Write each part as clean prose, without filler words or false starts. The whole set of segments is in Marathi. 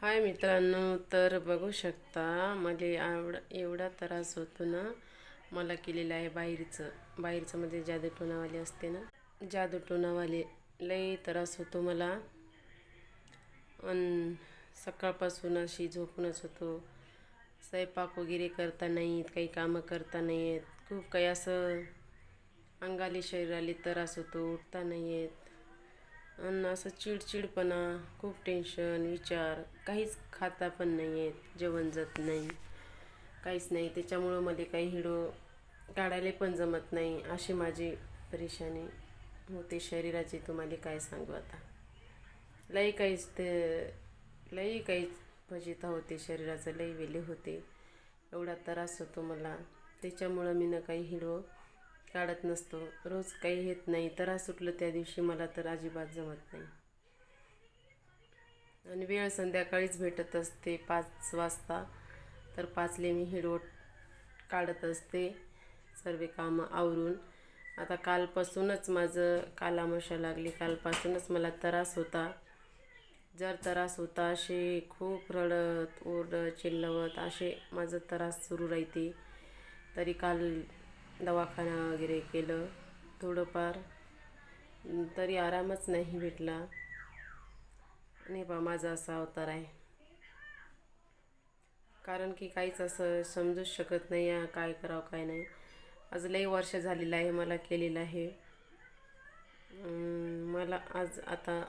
हाय मित्रांनो, तर बघू शकता मला एवढा त्रास होतो ना. मला केलेलं आहे बाहेरचं म्हणजे जादूटोणावाले असते ना, जादूटोणावाले लई त्रास होतो मला. आणि सकाळपासून अशी झोपूनच होतो. स्वयंपाक वगैरे करता नाही येत, काही कामं करता नाही येत, खूप काही असं अंगाली शरीराला त्रास होतो, उठता नाही येत. आणि असं चिडचिडपणा, खूप टेन्शन, विचार, काहीच खाता पण नाही आहेत, जेवण जात नाही, काहीच नाही. त्याच्यामुळं मला काही व्हिडिओ काढायला पण जमत नाही. अशी माझी परेशानी होते शरीराची. तुम्हाला काय सांगू आता. लई काहीच फजिता होते शरीराचं, लई वेले होते. एवढा त्रास होतो मला. त्याच्यामुळं मी ना काही व्हिडिओ काढत नसतो. रोज काही येत नाही. त्रास सुटलं त्या दिवशी मला तर अजिबात जमत नाही. आणि वेळ संध्याकाळीच भेटत असते 5 वाजता. तर 5ले मी व्हिडिओ काढत असते सर्व कामं आवरून. आता कालपासूनच काल अमावस्या लागली, कालपासूनच मला त्रास होता. त्रास होता, असे खूप रडत ओरडत चिल्लवत असे माझं त्रास सुरू राहते. तरी काल दवाखाना वगैरे केलं थोडंफार, तरी आरामच नाही भेटला. नाही बा, माझा असा अवतार आहे. कारण की काहीच असं समजूच शकत नाही आहे, काय करावं काय नाही. आज लई वर्ष झालेलं आहे मला केलेलं आहे. मला आज आता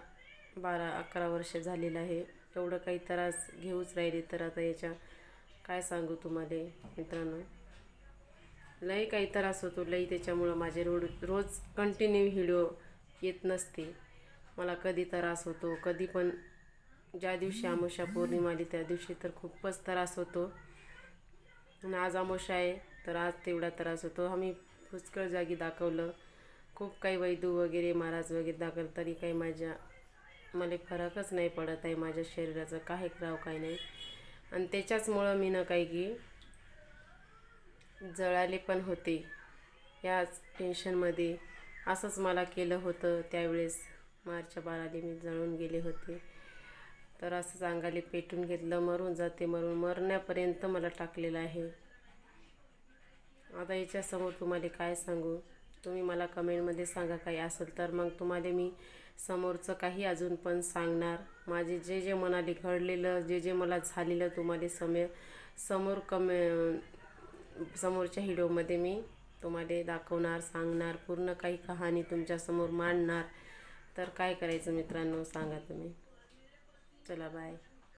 12-11 वर्ष झालेलं आहे. एवढं काही त्रास घेऊच राहिले तर आता याच्या काय सांगू तुम्हाला मित्रांनो. लई काही त्रास होतो लई. त्याच्यामुळं माझे रोज कंटिन्यू व्हिडिओ येत नसते. मला कधी त्रास होतो, कधी पण. ज्या दिवशी अमावस्या पौर्णिमा आली त्या दिवशी तर खूपच त्रास होतो. आणि आज अमावस्या आहे तर आज तेवढा त्रास होतो. आम्ही पुष्कळ जागी दाखवलं, खूप काही वैद्य वगैरे महाराज वगैरे दाखवलं, तरी काही मला फरकच नाही पडत आहे माझ्या शरीराचं. काय करावं काय नाही. आणि त्याच्याचमुळं मी ना काही की जळाले पण होते याच टेन्शनमध्ये. असंच मला केलं होतं त्यावेळेस. मार्च 12 मी जळून गेले होते. तर असंच अंगाले पेटून घेतलं, मरण्यापर्यंत मला टाकलेलं आहे. आता याच्यासमोर तुम्हाला काय सांगू. तुम्ही मला कमेंटमध्ये सांगा काही असेल तर, मग तुम्हाला मी समोरचं काही अजून पण सांगणार. माझे जे मनाली घडलेलं, जे मला झालेलं तुम्हाला समोरच्या व्हिडिओमध्ये मी तुम्हाला दाखवणार, सांगणार, पूर्ण काही कहाणी तुमच्यासमोर मांडणार. तर काय करायचं मित्रांनो सांगा तुम्ही. चला बाय.